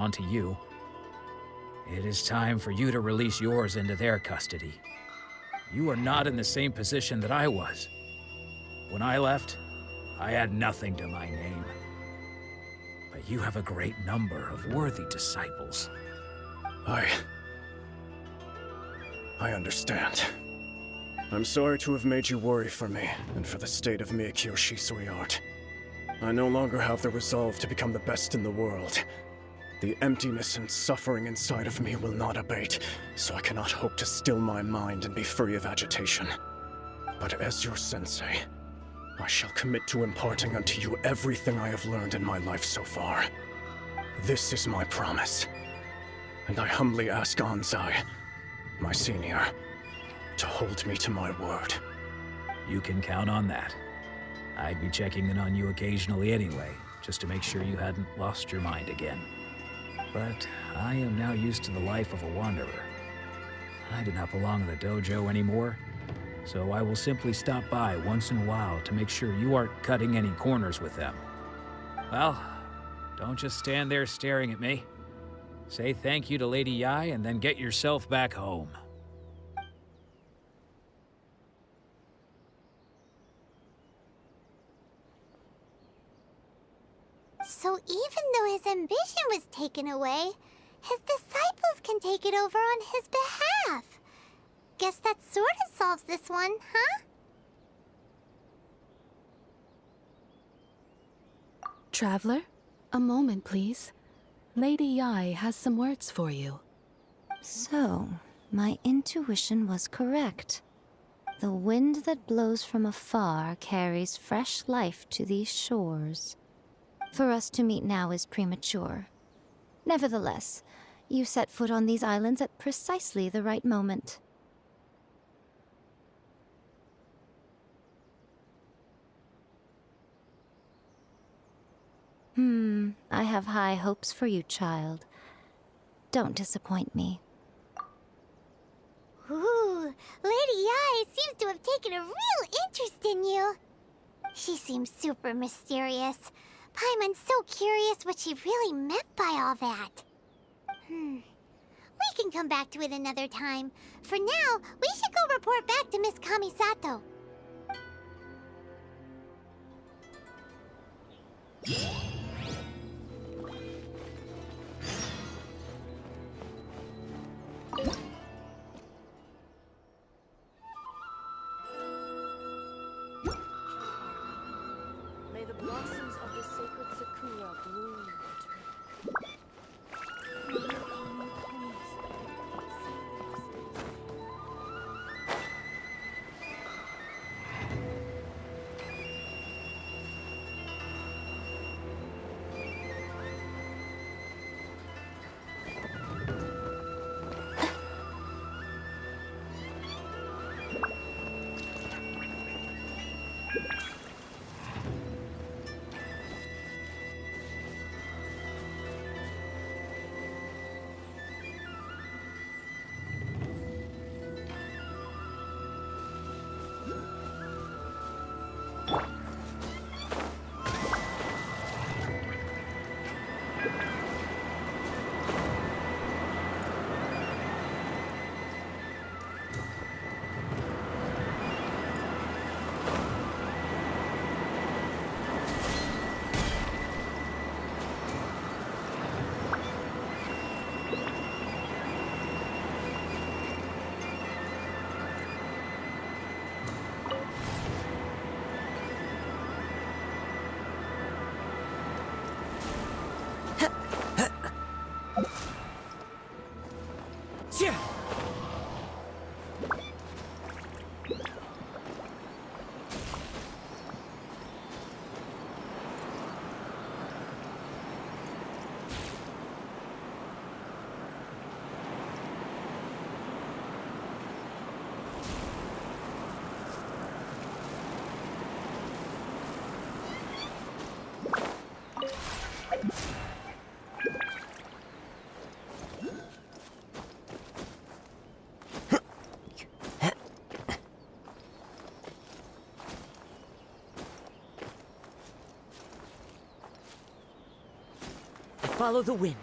onto you. It is time for you to release yours into their custody. You are not in the same position that I was. When I left, I had nothing to my name. But you have a great number of worthy disciples. I understand. I'm sorry to have made you worry for me, and for the state of Miyakyo Shisui art. I no longer have the resolve to become the best in the world. The emptiness and suffering inside of me will not abate, so I cannot hope to still my mind and be free of agitation. But as your sensei, I shall commit to imparting unto you everything I have learned in my life so far. This is my promise. And I humbly ask Anzai, my senior, to hold me to my word. You can count on that. I'd be checking in on you occasionally anyway, just to make sure you hadn't lost your mind again. But I am now used to the life of a wanderer. I do not belong in the dojo anymore, so I will simply stop by once in a while to make sure you aren't cutting any corners with them. Well, don't just stand there staring at me. Say thank you to Lady Yai and then get yourself back home. So even though his ambition was taken away, his disciples can take it over on his behalf. Guess that sort of solves this one, huh? Traveler, a moment, please. Lady Yai has some words for you. So, my intuition was correct. The wind that blows from afar carries fresh life to these shores. For us to meet now is premature. Nevertheless, you set foot on these islands at precisely the right moment. I have high hopes for you, child. Don't disappoint me. Ooh, Lady Yai seems to have taken a real interest in you. She seems super mysterious. Paimon's so curious what she really meant by all that. We can come back to it another time. For now, we should go report back to Miss Kamisato. May the blossoms of the sacred sakura bloom. Follow the wind.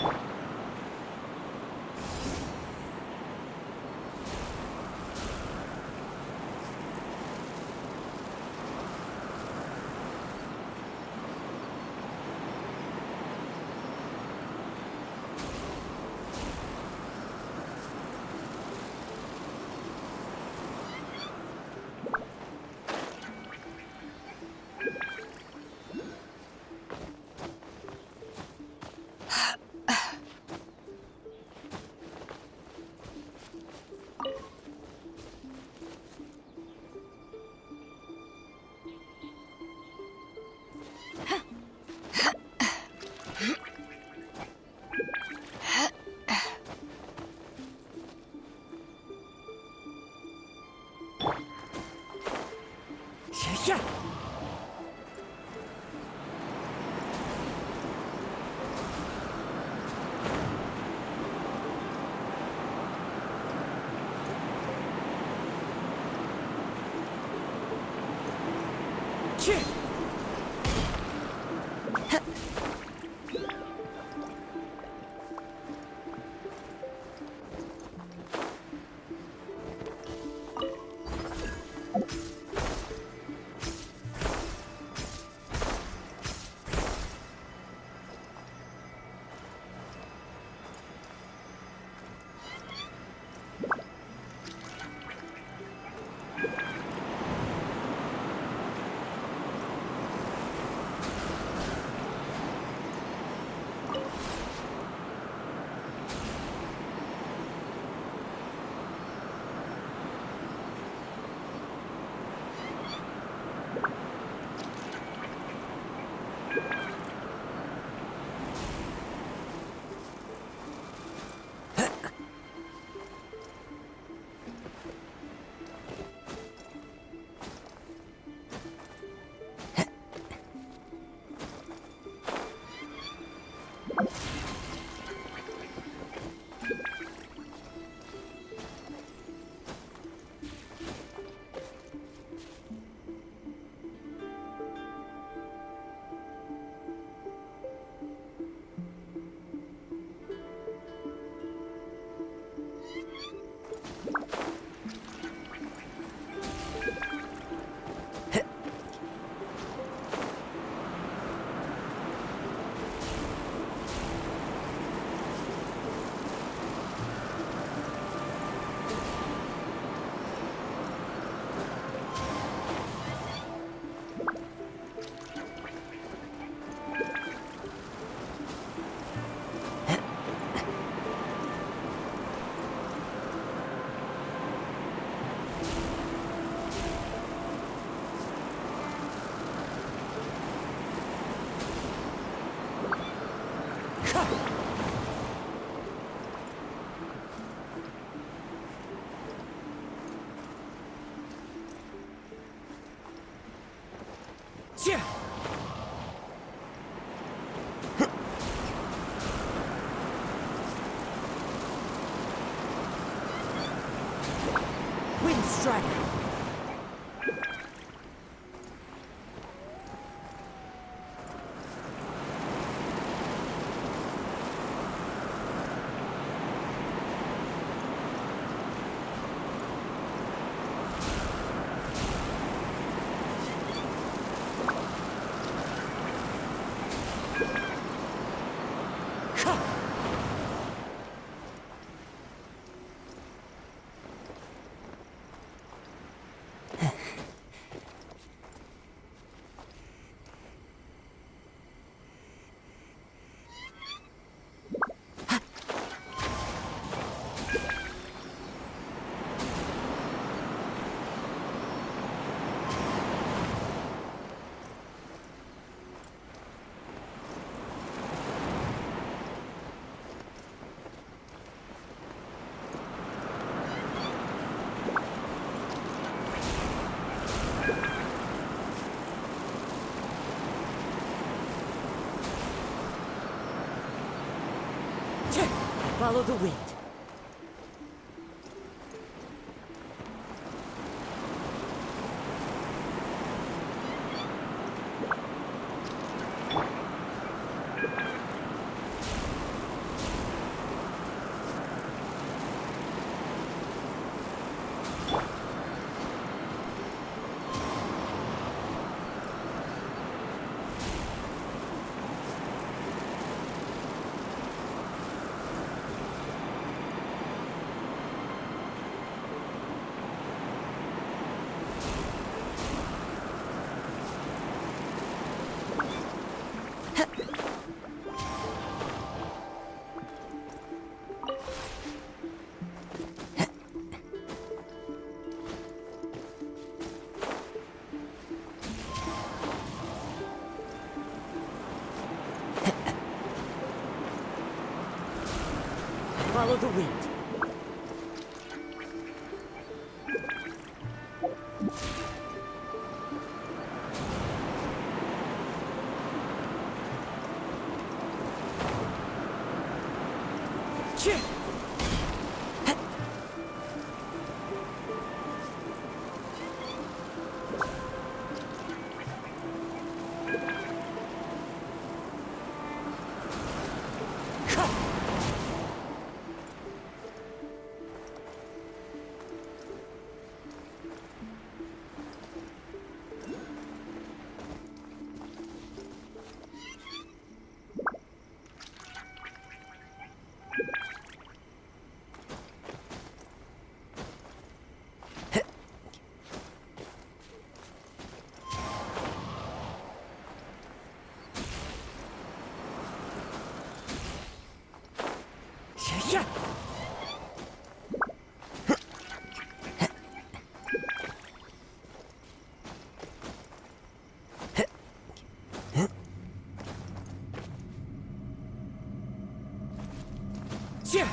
呀！ 去！去！ Wind Strider! Follow the wind. Follow the wind. Chip! Yeah. Yeah. Yeah.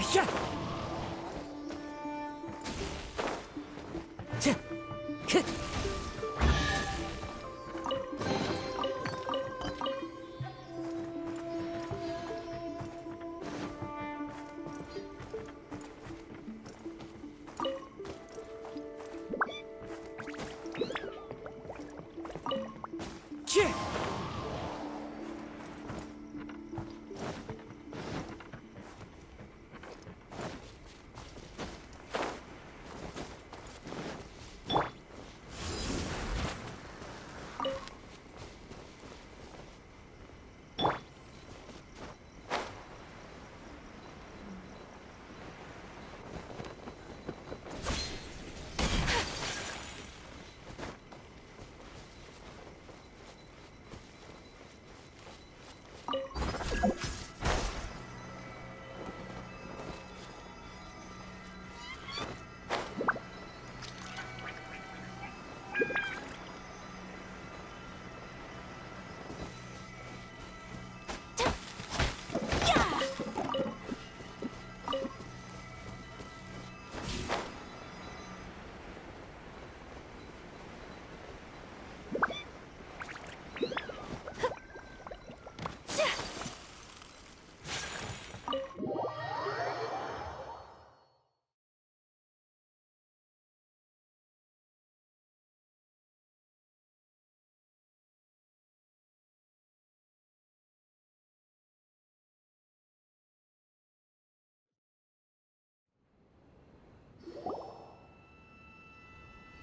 Yeah. Hit. Yeah.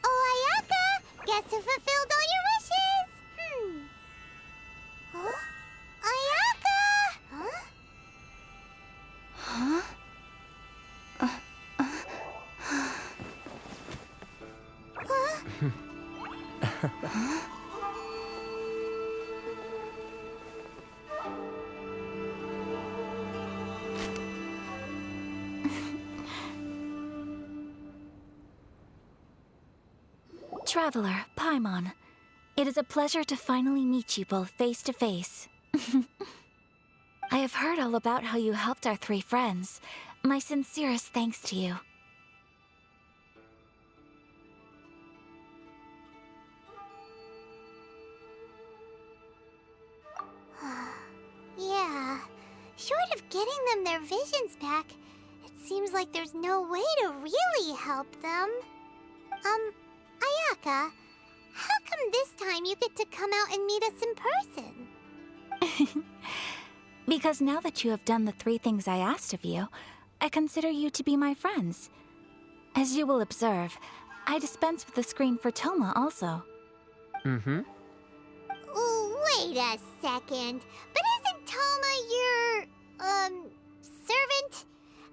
Oh, Ayaka! Guess who fulfilled all your wishes? Huh? Ayaka! Huh? Huh? Traveler, Paimon. It is a pleasure to finally meet you both face to face. I have heard all about how you helped our 3 friends. My sincerest thanks to you. Yeah. Short of getting them their visions back, it seems like there's no way to really help them. Ayaka, how come this time you get to come out and meet us in person? Because now that you have done the 3 things I asked of you, I consider you to be my friends. As you will observe, I dispense with the screen for Toma also. Mm-hmm. Wait a second. But isn't Toma your, servant?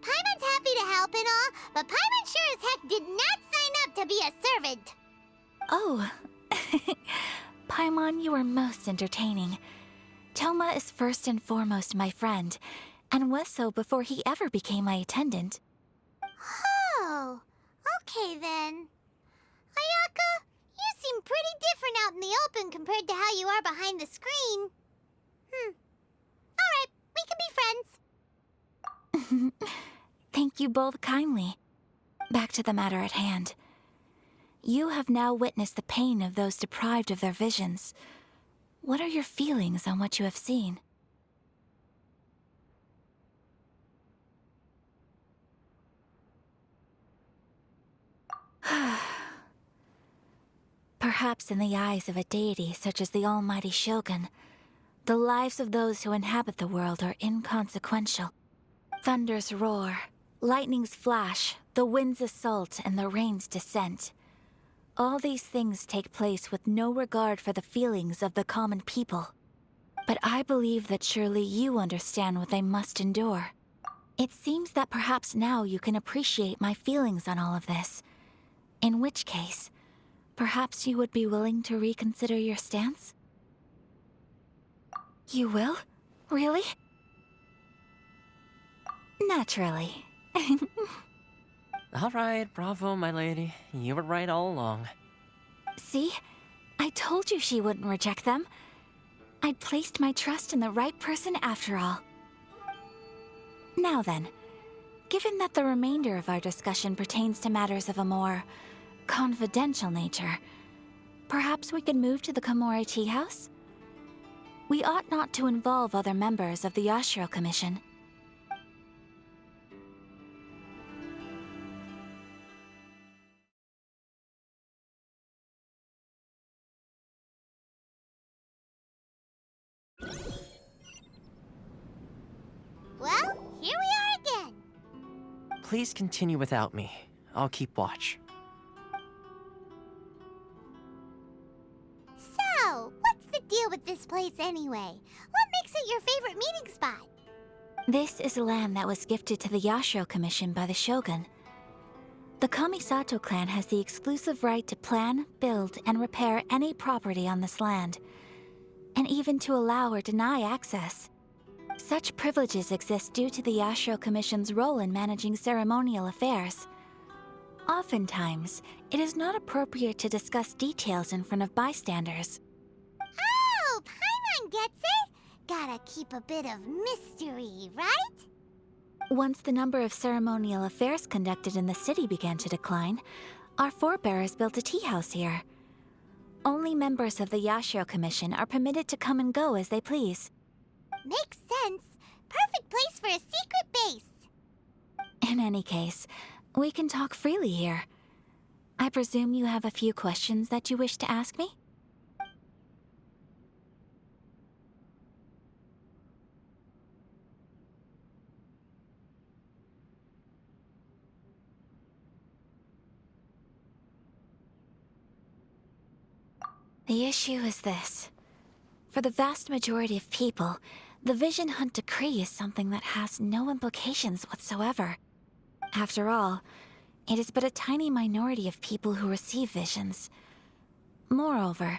Paimon's happy to help and all, but Paimon sure as heck did not sign up to be a servant. Oh. Paimon, you are most entertaining. Toma is first and foremost my friend, and was so before he ever became my attendant. Oh, okay then. Ayaka, you seem pretty different out in the open compared to how you are behind the screen. Alright, we can be friends. Thank you both kindly. Back to the matter at hand. You have now witnessed the pain of those deprived of their visions. What are your feelings on what you have seen? Perhaps in the eyes of a deity such as the almighty Shogun, the lives of those who inhabit the world are inconsequential. Thunders roar, lightnings flash, the winds assault, and the rains descent. All these things take place with no regard for the feelings of the common people. But I believe that surely you understand what they must endure. It seems that perhaps now you can appreciate my feelings on all of this. In which case, perhaps you would be willing to reconsider your stance? You will? Really? Naturally. All right, bravo, my lady. You were right all along. See? I told you she wouldn't reject them. I'd placed my trust in the right person after all. Now then, given that the remainder of our discussion pertains to matters of a more confidential nature, perhaps we could move to the Komori Tea House? We ought not to involve other members of the Yashiro Commission. Well, here we are again. Please continue without me. I'll keep watch. So, what's the deal with this place anyway? What makes it your favorite meeting spot? This is land that was gifted to the Yashiro Commission by the Shogun. The Kamisato clan has the exclusive right to plan, build, and repair any property on this land, and even to allow or deny access. Such privileges exist due to the Yashiro Commission's role in managing ceremonial affairs. Oftentimes, it is not appropriate to discuss details in front of bystanders. Oh, Paimon gets it. Gotta keep a bit of mystery, right? Once the number of ceremonial affairs conducted in the city began to decline, our forebears built a tea house here. Only members of the Yashiro Commission are permitted to come and go as they please. Makes sense. Perfect place for a secret base. In any case, we can talk freely here. I presume you have a few questions that you wish to ask me? The issue is this. For the vast majority of people, the Vision Hunt Decree is something that has no implications whatsoever. After all, it is but a tiny minority of people who receive visions. Moreover,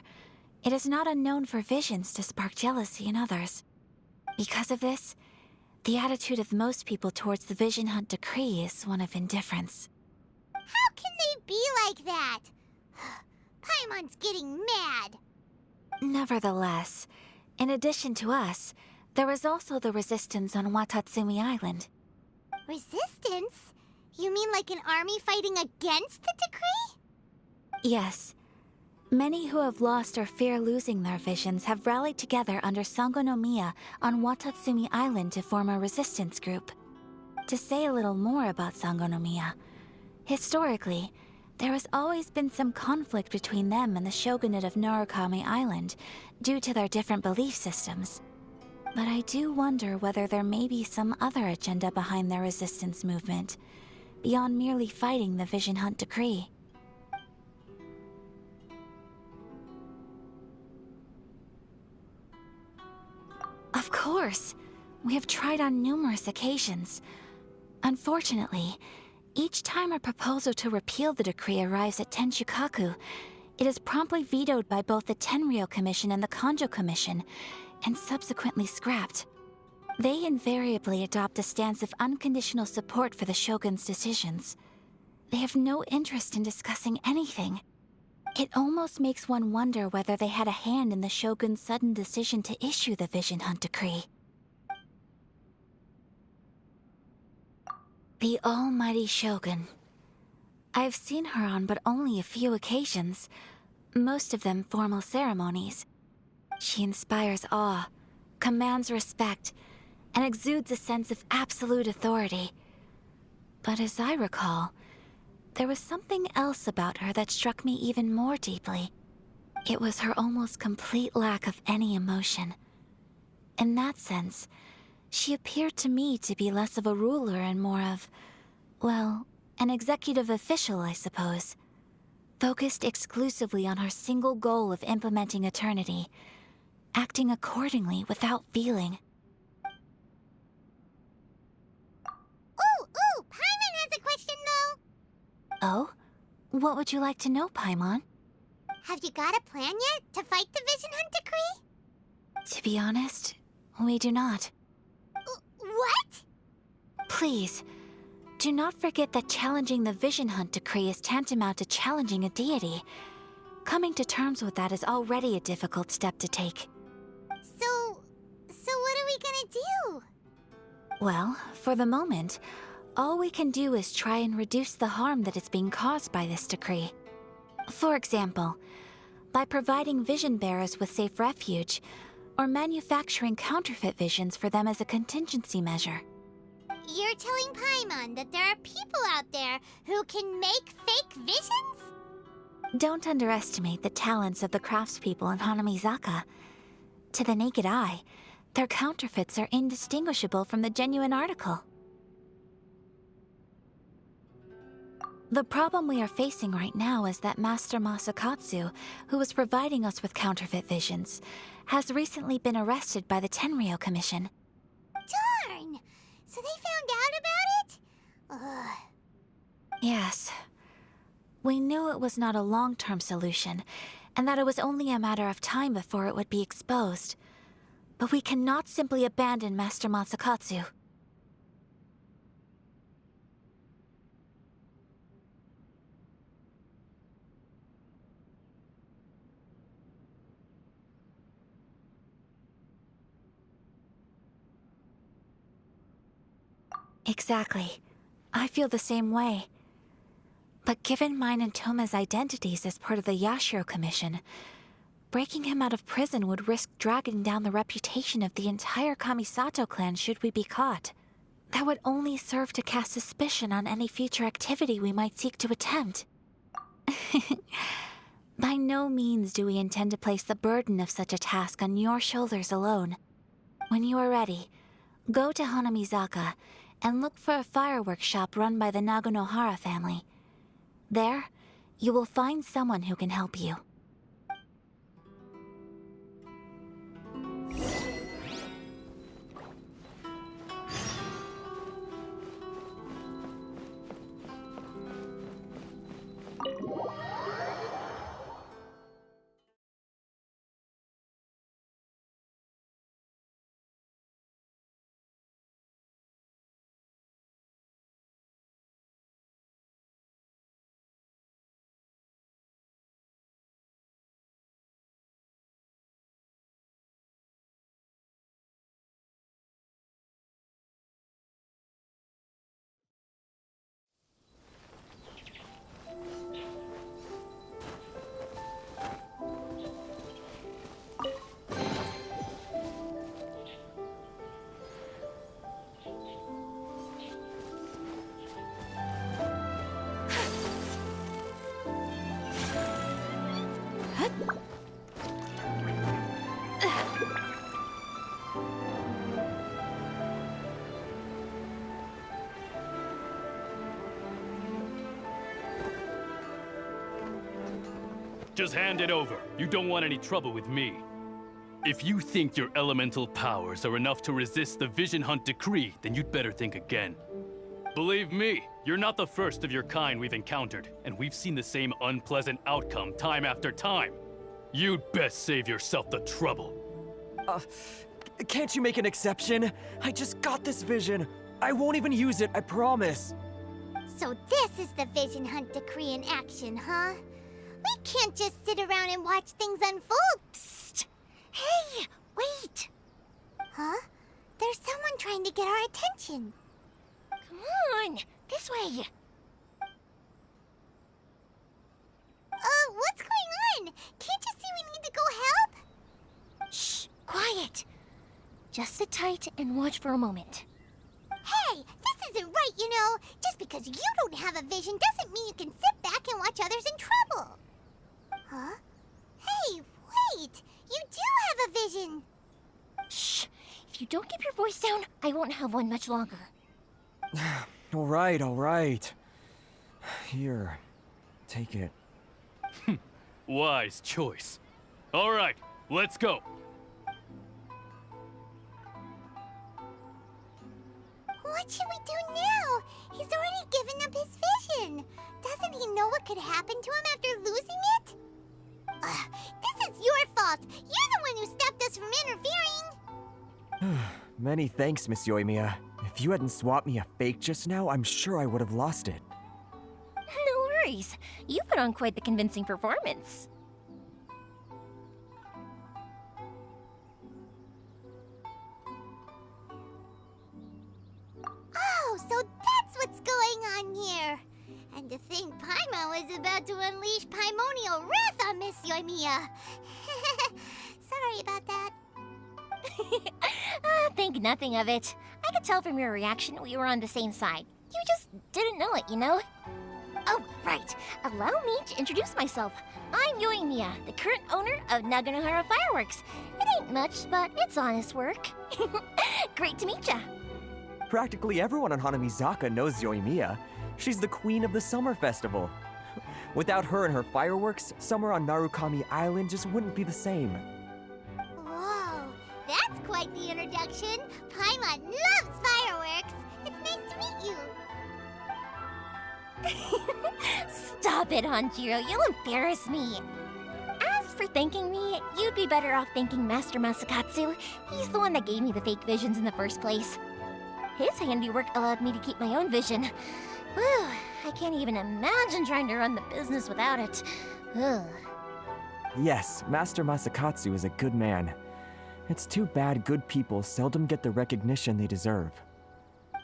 it is not unknown for visions to spark jealousy in others. Because of this, the attitude of most people towards the Vision Hunt Decree is one of indifference. How can they be like that? Paimon's getting mad. Nevertheless, in addition to us, there was also the resistance on Watatsumi Island. Resistance? You mean like an army fighting against the decree? Yes. Many who have lost or fear losing their visions have rallied together under Sangonomiya on Watatsumi Island to form a resistance group. To say a little more about Sangonomiya, historically, there has always been some conflict between them and the shogunate of Narukami Island due to their different belief systems. But I do wonder whether there may be some other agenda behind their resistance movement, beyond merely fighting the Vision Hunt decree. Of course! We have tried on numerous occasions. Unfortunately, each time a proposal to repeal the decree arrives at Tenshukaku, it is promptly vetoed by both the Tenryou Commission and the Kanjo Commission, and subsequently scrapped. They invariably adopt a stance of unconditional support for the Shogun's decisions. They have no interest in discussing anything. It almost makes one wonder whether they had a hand in the Shogun's sudden decision to issue the Vision Hunt decree. The almighty Shogun. I've seen her on but only a few occasions, most of them formal ceremonies. She inspires awe, commands respect, and exudes a sense of absolute authority. But as I recall, there was something else about her that struck me even more deeply. It was her almost complete lack of any emotion. In that sense, she appeared to me to be less of a ruler and more of, well, an executive official, I suppose. Focused exclusively on her single goal of implementing eternity, acting accordingly without feeling. Ooh, Paimon has a question though. Oh? What would you like to know, Paimon? Have you got a plan yet to fight the Vision Hunt decree? To be honest, we do not. What? Please, do not forget that challenging the Vision Hunt decree is tantamount to challenging a deity. Coming to terms with that is already a difficult step to take. So what are we gonna do? Well, for the moment, all we can do is try and reduce the harm that is being caused by this decree. For example, by providing vision bearers with safe refuge, or manufacturing counterfeit visions for them as a contingency measure. You're telling Paimon that there are people out there who can make fake visions? Don't underestimate the talents of the craftspeople in Hanamizaka. To the naked eye, their counterfeits are indistinguishable from the genuine article. The problem we are facing right now is that Master Masakatsu, who was providing us with counterfeit visions, has recently been arrested by the Tenryou Commission. Darn! So they found out about it? Ugh. Yes. We knew it was not a long-term solution, and that it was only a matter of time before it would be exposed. But we cannot simply abandon Master Masakatsu. Exactly. I feel the same way. But given mine and Toma's identities as part of the Yashiro Commission, breaking him out of prison would risk dragging down the reputation of the entire Kamisato clan should we be caught. That would only serve to cast suspicion on any future activity we might seek to attempt. By no means do we intend to place the burden of such a task on your shoulders alone. When you are ready, go to Hanamizaka and look for a fireworks shop run by the Naganohara family. There, you will find someone who can help you. Just hand it over. You don't want any trouble with me. If you think your elemental powers are enough to resist the Vision Hunt decree, then you'd better think again. Believe me, you're not the first of your kind we've encountered, and we've seen the same unpleasant outcome time after time. You'd best save yourself the trouble. Can't you make an exception? I just got this vision. I won't even use it, I promise. So this is the Vision Hunt decree in action, huh? We can't just sit around and watch things unfold. Psst! Hey, wait! Huh? There's someone trying to get our attention. Come on, this way. What's going on? Can't you see we need to go help? Shh, quiet. Just sit tight and watch for a moment. Hey, this isn't right, you know. Just because you don't have a vision doesn't mean you can sit back and watch others in trouble. Huh? Hey, wait! You do have a vision! Shh! If you don't keep your voice down, I won't have one much longer. All right. Here, take it. Wise choice. All right, let's go. What should we do now? He's already given up his vision. Doesn't he know what could happen to him after losing it? This is your fault. You're the one who stopped us from interfering. Many thanks, Miss Yoimiya. If you hadn't swapped me a fake just now, I'm sure I would have lost it. No worries. You put on quite the convincing performance. Oh, so that's what's going on here. And to think Paimon was about to unleash Paimonial wrath on Miss Yoimiya. Sorry about that. Think nothing of it. I could tell from your reaction we were on the same side. You just didn't know it, you know? Oh, right. Allow me to introduce myself. I'm Yoimiya, the current owner of Naganohara Fireworks. It ain't much, but it's honest work. Great to meet ya. Practically everyone on Hanamizaka knows Yoimiya. She's the queen of the summer festival. Without her and her fireworks, summer on Narukami Island just wouldn't be the same. Whoa, that's quite the introduction. Paimon loves fireworks. It's nice to meet you. Stop it, Hanjiro. You'll embarrass me. As for thanking me, you'd be better off thanking Master Masakatsu. He's the one that gave me the fake visions in the first place. His handiwork allowed me to keep my own vision. Whew, I can't even imagine trying to run the business without it. Ugh. Yes, Master Masakatsu is a good man. It's too bad good people seldom get the recognition they deserve.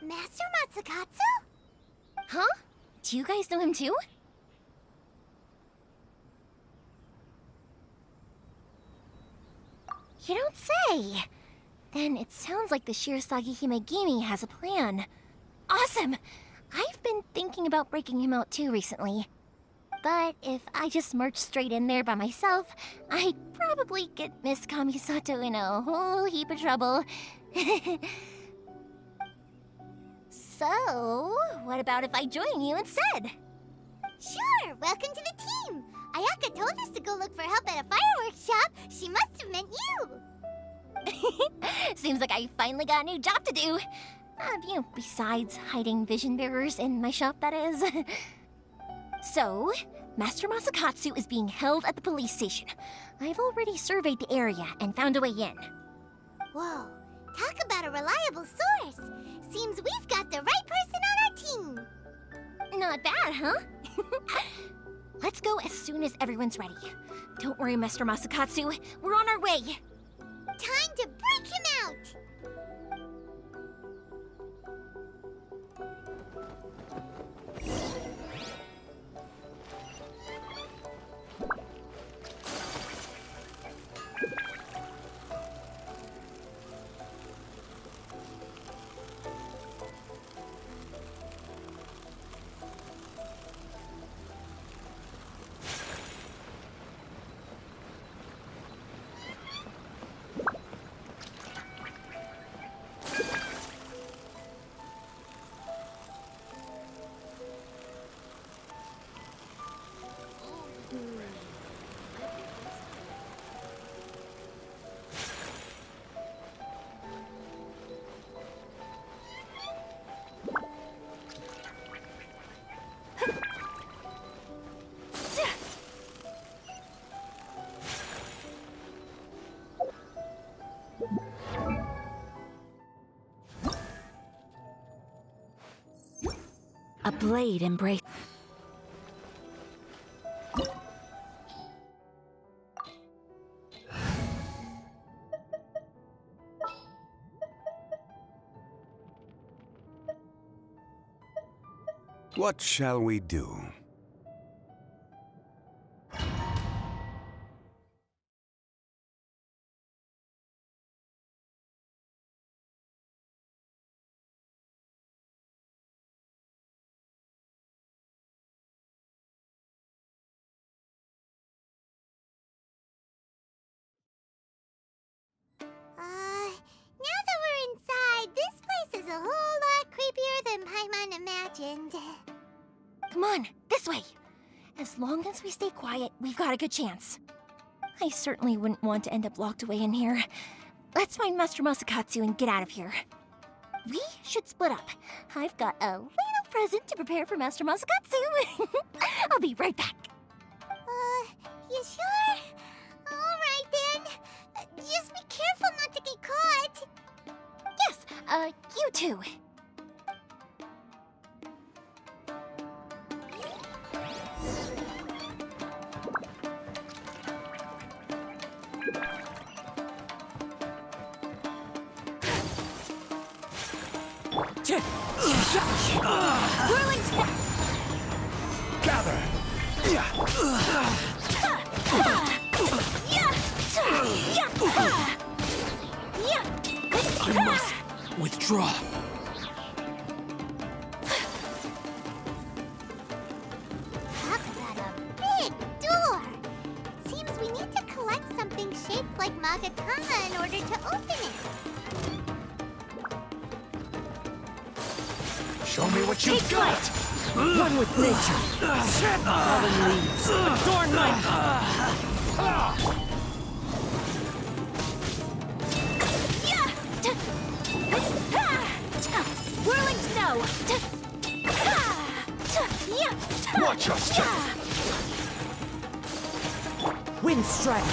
Master Masakatsu? Huh? Do you guys know him too? You don't say! Then it sounds like the Shirasagi Himegimi has a plan. Awesome! I've been thinking about breaking him out too recently. But if I just marched straight in there by myself, I'd probably get Miss Kamisato in a whole heap of trouble. So, what about if I join you instead? Sure, welcome to the team. Ayaka told us to go look for help at a fireworks shop. She must have meant you. Seems like I finally got a new job to do. Besides hiding vision bearers in my shop, that is. So, Master Masakatsu is being held at the police station. I've already surveyed the area and found a way in. Whoa, talk about a reliable source. Seems we've got the right person on our team. Not bad, huh? Let's go as soon as everyone's ready. Don't worry, Master Masakatsu. We're on our way. Time to break him out. blade embrace. What shall we do? Now that we're inside, this place is a whole lot creepier than Paimon imagined. Come on, this way. As long as we stay quiet, we've got a good chance. I certainly wouldn't want to end up locked away in here. Let's find Master Masakatsu and get out of here. We should split up. I've got a little present to prepare for Master Masakatsu. I'll be right back. You sure? Alright then. Just be careful not to get caught. Yes, you too. Whirling snap! Gather! I must withdraw. Talk about a big door. Seems we need to collect something shaped like Magatama in order to open it. Show me what you've got! One with nature. Fallen leaves. Adorn Whirling snow! Watch your step! Wind strike.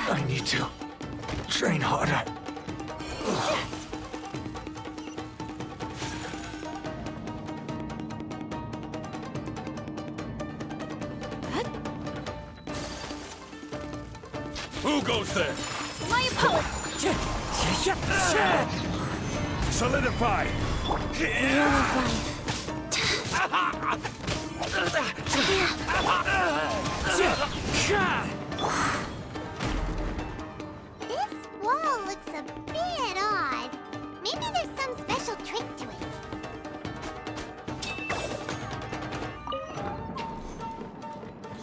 I need to train harder. Who goes there? My opponent! Solidify! This wall looks a bit odd. Maybe there's some special trick to it.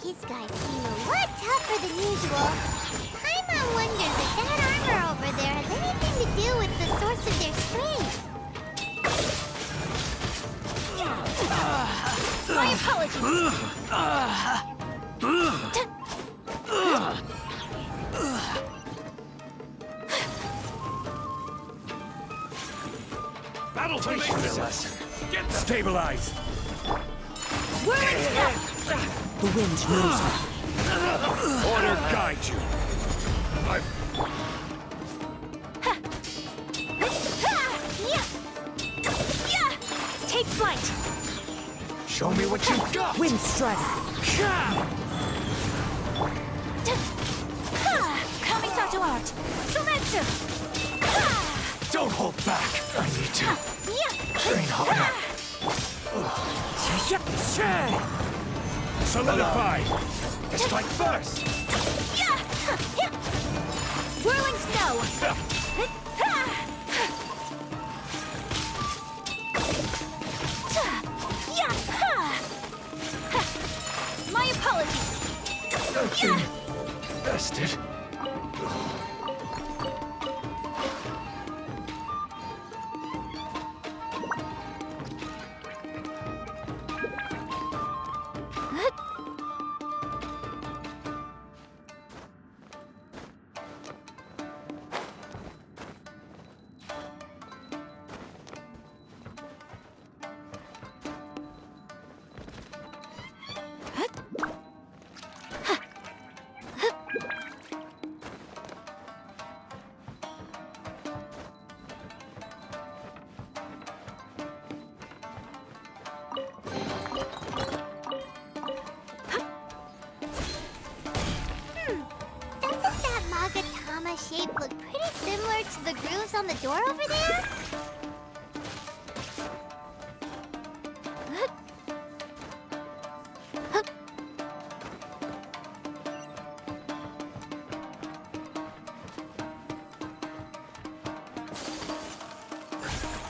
These guys seem a lot tougher than usual. Paimon wonders if that armor over there has anything to do with the source of their strength. My apologies! Battle formation! Get Stabilize! Whirling snap! The wind knows me. Order guide you! Take flight! Show me what you've got! Wind strike. Kamisato art! Sumetsu! Don't hold back! I need to train harder. Solidify! Strike first! Whirling snow! My apologies! I've been bested. shape look pretty similar to the grooves on the door over there?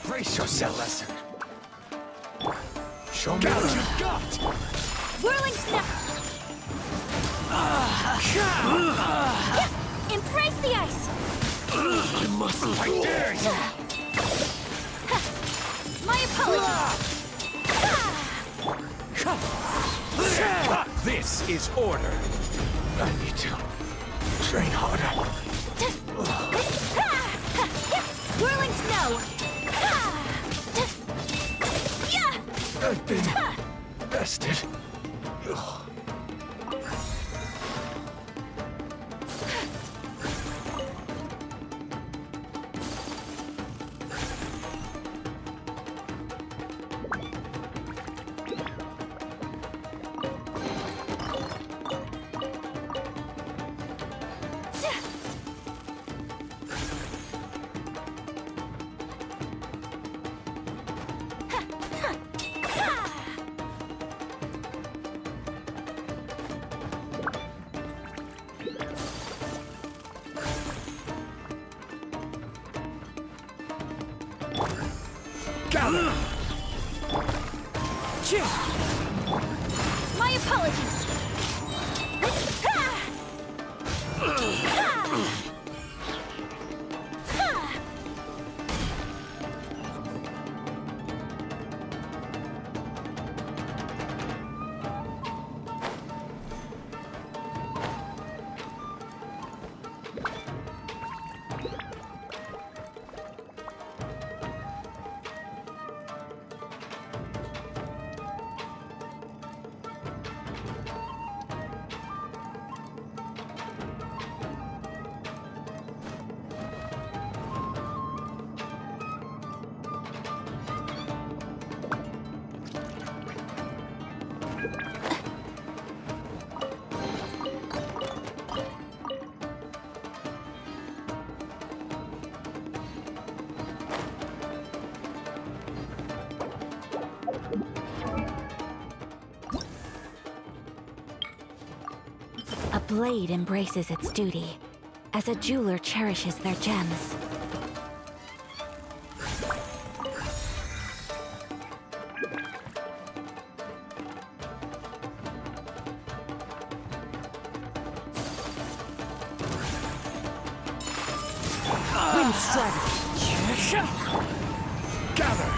Brace yourself. Lesson. Show me what you got. Whirling snap! Embrace the ice! I must fight there. My apologies! This is order. I need to train harder. Whirling snow! I've been bested. My apologies! A blade embraces its duty, as a jeweler cherishes their gems. Wind strike! Gather!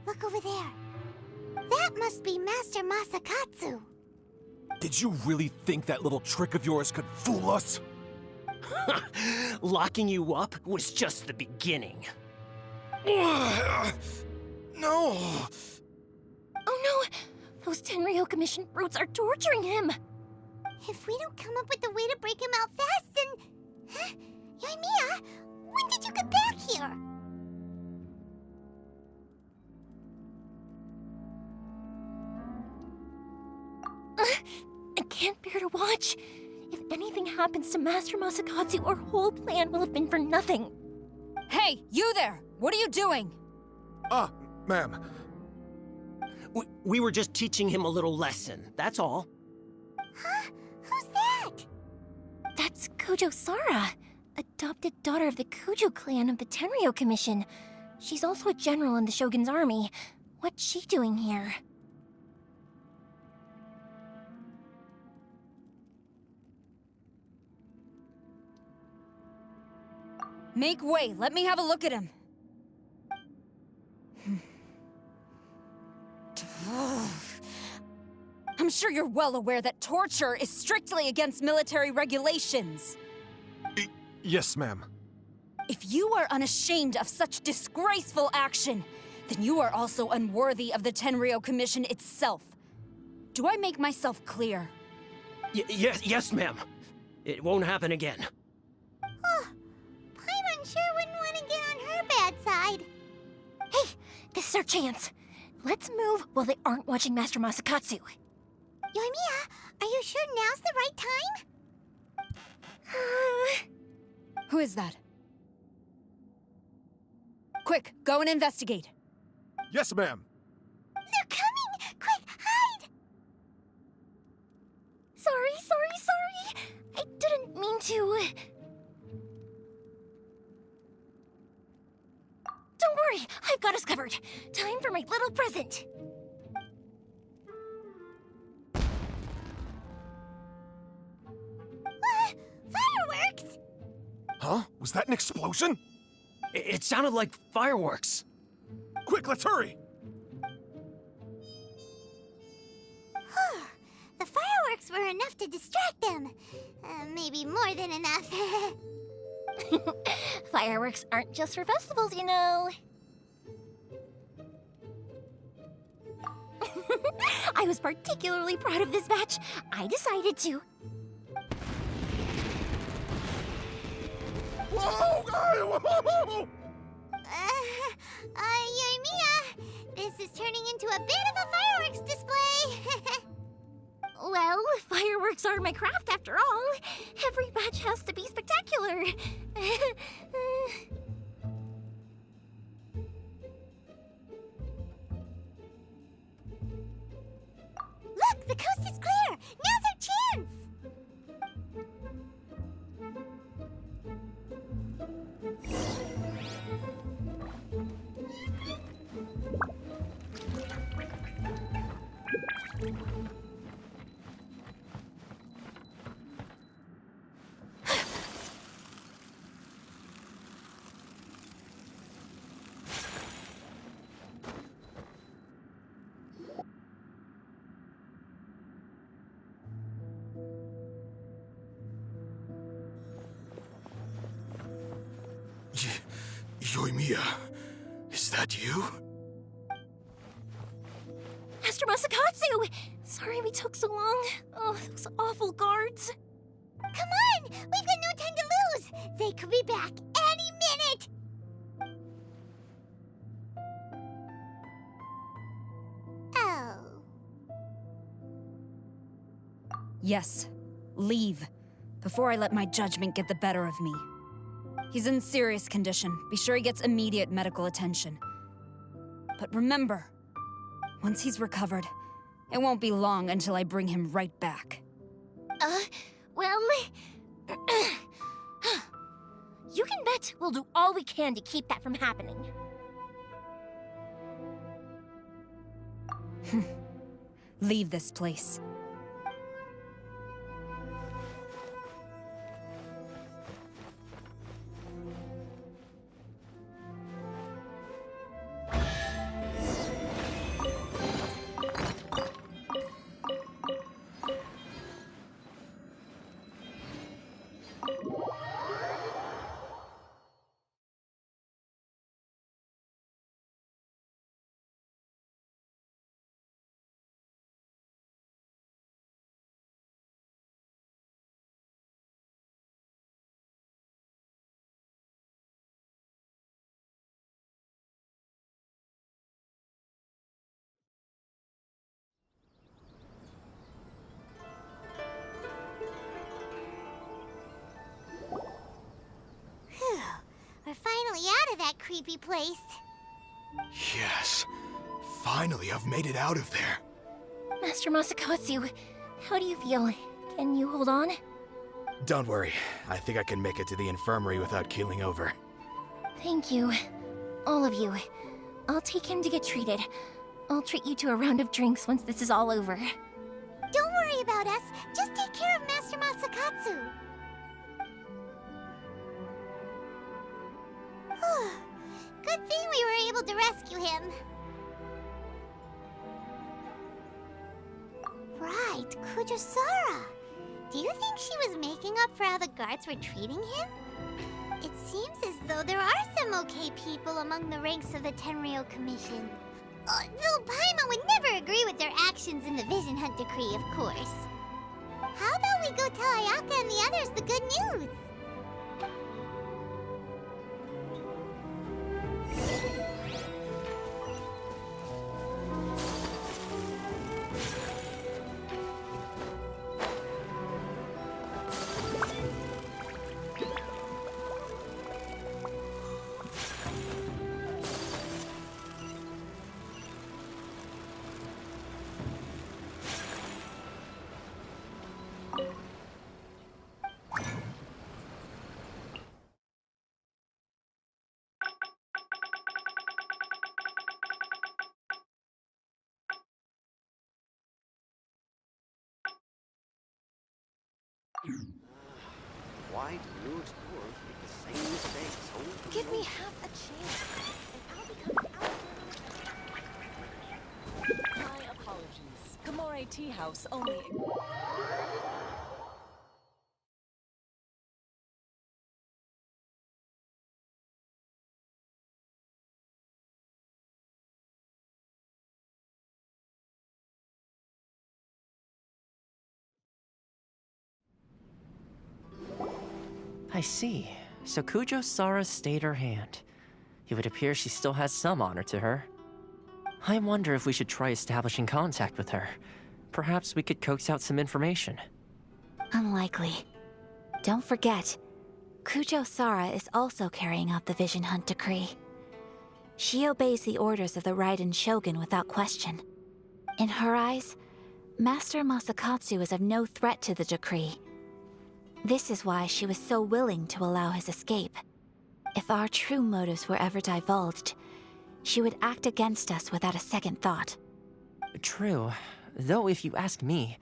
Look over there. That must be Master Masakatsu. Did you really think that little trick of yours could fool us? Locking you up was just the beginning. No! Oh no! Those Tenryou Commission brutes are torturing him! If we don't come up with a way to break him out fast, then... Huh? Yoimiya, when did you get back here? I can't bear to watch. If anything happens to Master Masakatsu, our whole plan will have been for nothing. Hey, you there! What are you doing? Ma'am. We were just teaching him a little lesson, that's all. Huh? Who's that? That's Kojo Sara, adopted daughter of the Kujo clan of the Tenryo Commission. She's also a general in the Shogun's army. What's she doing here? Make way, let me have a look at him. I'm sure you're well aware that torture is strictly against military regulations. Yes, ma'am. If you are unashamed of such disgraceful action, then you are also unworthy of the Tenryo Commission itself. Do I make myself clear? Yes, ma'am. It won't happen again. Oh, Paimon sure wouldn't want to get on her bad side. Hey, this is our chance. Let's move while they aren't watching Master Masakatsu. Yoimiya, are you sure now's the right time? Who is that? Quick, go and investigate. Yes, ma'am. They're coming! Quick, hide! Sorry. I didn't mean to. Don't worry, I've got us covered. Time for my little present. Fireworks! Huh? Was that an explosion? It sounded like fireworks. Quick, let's hurry! The fireworks were enough to distract them. Maybe more than enough. Fireworks aren't just for festivals, you know. I was particularly proud of this batch. I decided to. Whoa! Yoimiya, this is turning into a bit of a fireworks display. Well, fireworks are my craft after all. Every batch has to be spectacular. Look, the coast is clear. Now's our chance. Yoimiya, is that you? Master Masakatsu! Sorry we took so long. Oh, those awful guards. Come on! We've got no time to lose! They could be back any minute! Oh. Yes, leave, before I let my judgment get the better of me. He's in serious condition. Be sure he gets immediate medical attention. But remember, once he's recovered, it won't be long until I bring him right back. Well... You can bet we'll do all we can to keep that from happening. Leave this place. creepy place. Yes. Finally, I've made it out of there. Master Masakatsu, how do you feel? Can you hold on? Don't worry. I think I can make it to the infirmary without keeling over. Thank you. All of you. I'll take him to get treated. I'll treat you to a round of drinks once this is all over. Don't worry about us. Just take care of Master Masakatsu. Good thing we were able to rescue him. Right, Kujosara. Do you think she was making up for how the guards were treating him? It seems as though there are some okay people among the ranks of the Tenryou Commission. Though Paimon would never agree with their actions in the Vision Hunt Decree, of course. How about we go tell Ayaka and the others the good news? Why do new explorers make the same mistakes over and Give me over? half a chance, and I'll become My apologies. Kamore Tea House only... I see. So Kujo-Sara stayed her hand. It would appear she still has some honor to her. I wonder if we should try establishing contact with her. Perhaps we could coax out some information. Unlikely. Don't forget, Kujo-Sara is also carrying out the Vision Hunt Decree. She obeys the orders of the Raiden Shogun without question. In her eyes, Master Masakatsu is of no threat to the decree. This is why she was so willing to allow his escape. If our true motives were ever divulged, she would act against us without a second thought. True. Though if you ask me,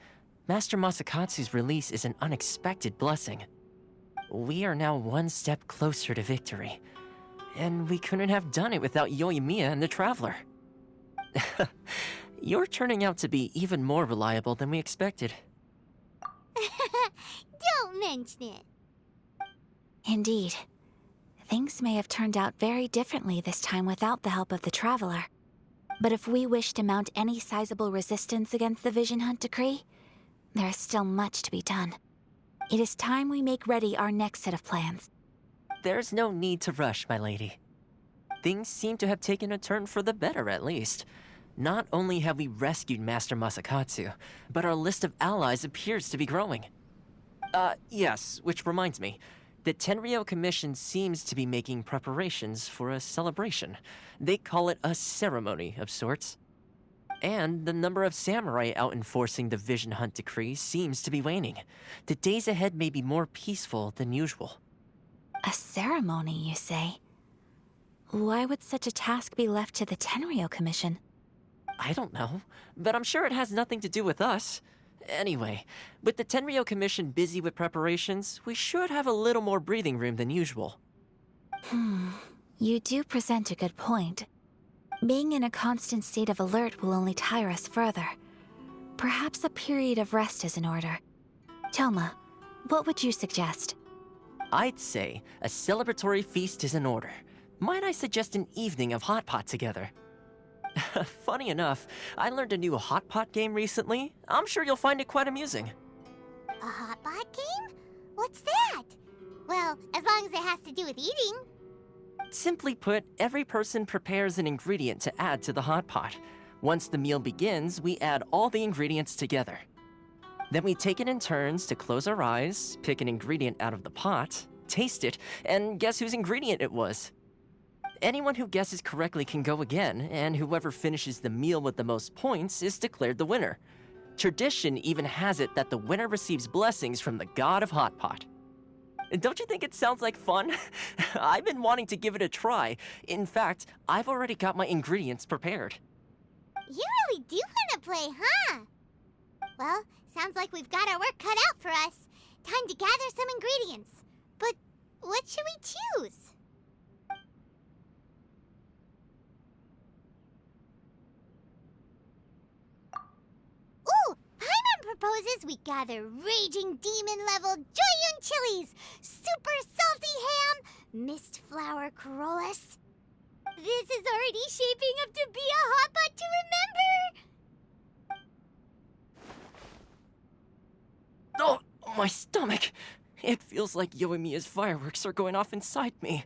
Master Masakatsu's release is an unexpected blessing. We are now one step closer to victory. And we couldn't have done it without Yoimiya and the Traveler. You're turning out to be even more reliable than we expected. Don't mention it. Indeed. Things may have turned out very differently this time without the help of the Traveler. But if we wish to mount any sizable resistance against the Vision Hunt Decree, there is still much to be done. It is time we make ready our next set of plans. There's no need to rush, my lady. Things seem to have taken a turn for the better, at least. Not only have we rescued Master Masakatsu, but our list of allies appears to be growing. Yes, which reminds me. The Tenryou Commission seems to be making preparations for a celebration. They call it a ceremony of sorts. And the number of samurai out enforcing the Vision Hunt Decree seems to be waning. The days ahead may be more peaceful than usual. A ceremony, you say? Why would such a task be left to the Tenryou Commission? I don't know, but I'm sure it has nothing to do with us. Anyway, with the Tenryou Commission busy with preparations, we should have a little more breathing room than usual. You do present a good point. Being in a constant state of alert will only tire us further. Perhaps a period of rest is in order. Toma, what would you suggest? I'd say a celebratory feast is in order. Might I suggest an evening of hot pot together? Funny enough, I learned a new hot pot game recently. I'm sure you'll find it quite amusing. A hot pot game? What's that? Well, as long as it has to do with eating. Simply put, every person prepares an ingredient to add to the hot pot. Once the meal begins, we add all the ingredients together. Then we take it in turns to close our eyes, pick an ingredient out of the pot, taste it, and guess whose ingredient it was. Anyone who guesses correctly can go again, and whoever finishes the meal with the most points is declared the winner. Tradition even has it that the winner receives blessings from the god of Hot Pot. Don't you think it sounds like fun? I've been wanting to give it a try. In fact, I've already got my ingredients prepared. You really do want to play, huh? Well, sounds like we've got our work cut out for us. Time to gather some ingredients. But what should we choose? Ooh! Paimon proposes we gather raging demon-level Joyun chilies, super salty ham, mist flower corollas. This is already shaping up to be a hot pot to remember! Oh, my stomach! It feels like Yoimiya's fireworks are going off inside me.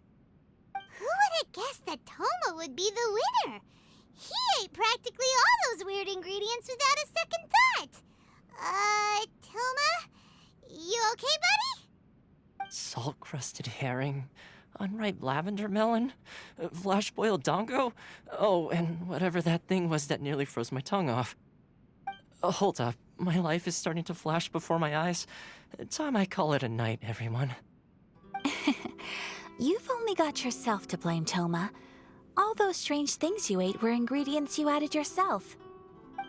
Who would have guessed that Toma would be the winner? He ate practically all those weird ingredients without a second thought. Toma? You okay, buddy? Salt-crusted herring, unripe lavender melon, flash-boiled dongo, oh, and whatever that thing was that nearly froze my tongue off. Hold up, my life is starting to flash before my eyes. Time I call it a night, everyone. You've only got yourself to blame, Toma. All those strange things you ate were ingredients you added yourself.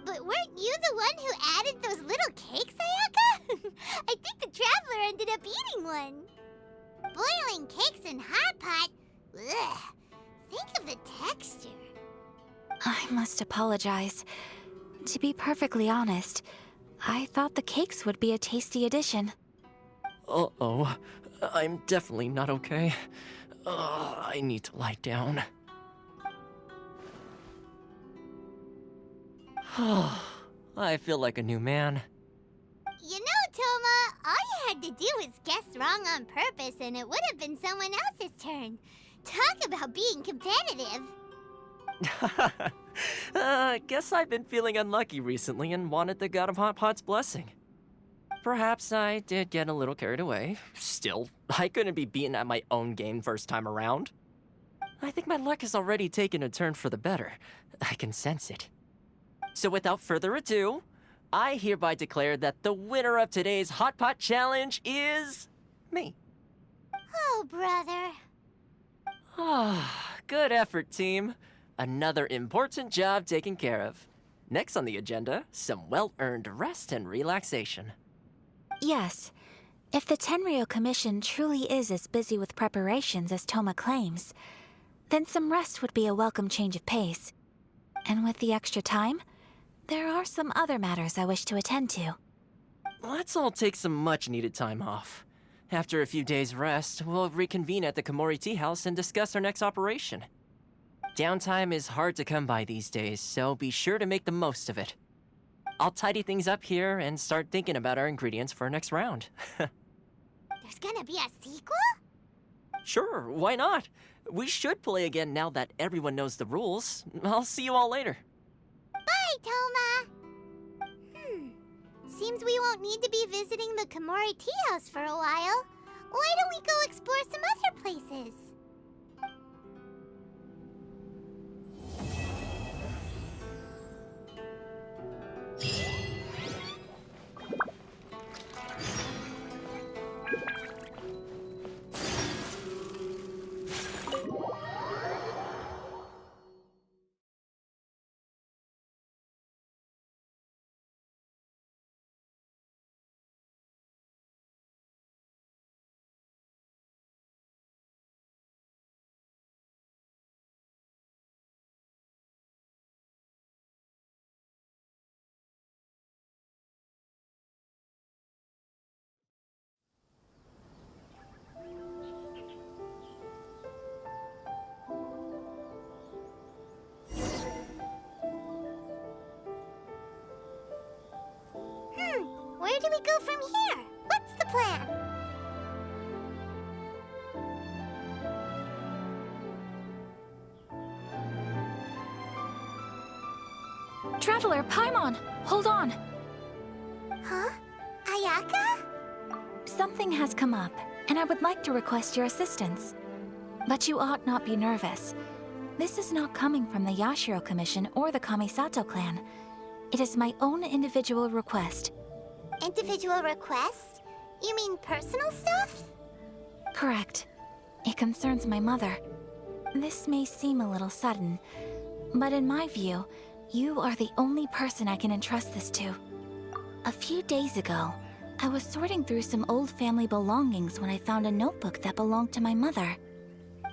But weren't you the one who added those little cakes, Ayaka? I think the Traveler ended up eating one. Boiling cakes in hot pot? Ugh. Think of the texture. I must apologize. To be perfectly honest, I thought the cakes would be a tasty addition. Uh-oh. I'm definitely not okay. I need to lie down. I feel like a new man. You know, Toma, all you had to do was guess wrong on purpose and it would have been someone else's turn. Talk about being competitive. Guess I've been feeling unlucky recently and wanted the God of Hot Pot's blessing. Perhaps I did get a little carried away. Still, I couldn't be beaten at my own game first time around. I think my luck has already taken a turn for the better. I can sense it. So without further ado, I hereby declare that the winner of today's Hot Pot Challenge is... me. Oh, brother. Good effort, team. Another important job taken care of. Next on the agenda, some well-earned rest and relaxation. Yes. If the Tenryou Commission truly is as busy with preparations as Toma claims, then some rest would be a welcome change of pace. And with the extra time, there are some other matters I wish to attend to. Let's all take some much-needed time off. After a few days' rest, we'll reconvene at the Komori Tea House and discuss our next operation. Downtime is hard to come by these days, so be sure to make the most of it. I'll tidy things up here and start thinking about our ingredients for our next round. There's gonna be a sequel? Sure, why not? We should play again now that everyone knows the rules. I'll see you all later. Bye, Toma! Seems we won't need to be visiting the Komori Tea House for a while. Why don't we go explore some other places? Where do we go from here? What's the plan? Traveler, Paimon, hold on. Huh? Ayaka? Something has come up, and I would like to request your assistance. But you ought not be nervous. This is not coming from the Yashiro Commission or the Kamisato clan. It is my own individual request. Individual request? You mean personal stuff? Correct. It concerns my mother. This may seem a little sudden, but in my view, you are the only person I can entrust this to. A few days ago, I was sorting through some old family belongings when I found a notebook that belonged to my mother.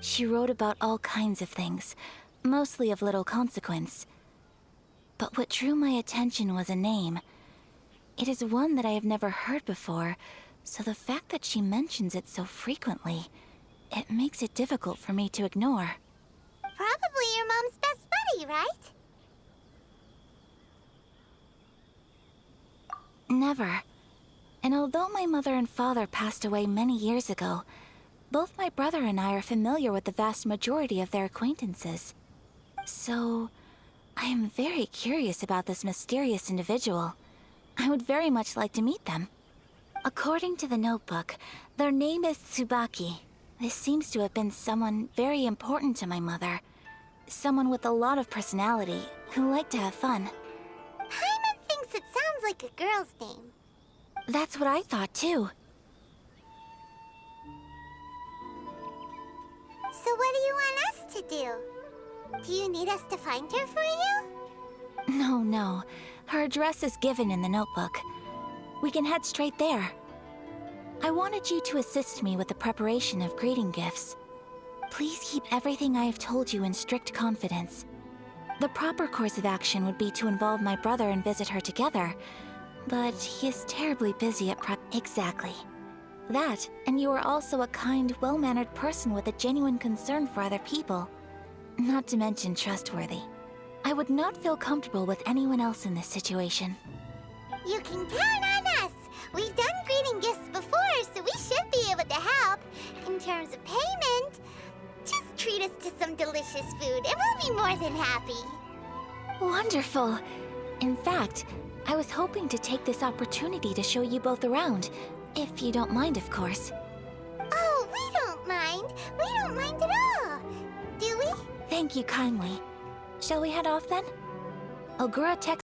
She wrote about all kinds of things, mostly of little consequence. But what drew my attention was a name. It is one that I have never heard before, so the fact that she mentions it so frequently, it makes it difficult for me to ignore. Probably your mom's best buddy, right? Never. And although my mother and father passed away many years ago, both my brother and I are familiar with the vast majority of their acquaintances. So, I am very curious about this mysterious individual. I would very much like to meet them. According to the notebook, their name is Tsubaki. This seems to have been someone very important to my mother. Someone with a lot of personality, who liked to have fun. Paimon thinks it sounds like a girl's name. That's what I thought too. So what do you want us to do? Do you need us to find her for you? No. Her address is given in the notebook. We can head straight there. I wanted you to assist me with the preparation of greeting gifts. Please keep everything I have told you in strict confidence. The proper course of action would be to involve my brother and visit her together, but he is terribly busy at Exactly. That, and you are also a kind, well-mannered person with a genuine concern for other people. Not to mention trustworthy. I would not feel comfortable with anyone else in this situation. You can count on us! We've done greeting gifts before, so we should be able to help. In terms of payment, just treat us to some delicious food and we'll be more than happy. Wonderful! In fact, I was hoping to take this opportunity to show you both around, if you don't mind, of course. Oh, we don't mind. We don't mind at all. Do we? Thank you kindly. Shall we head off then? Ogura texted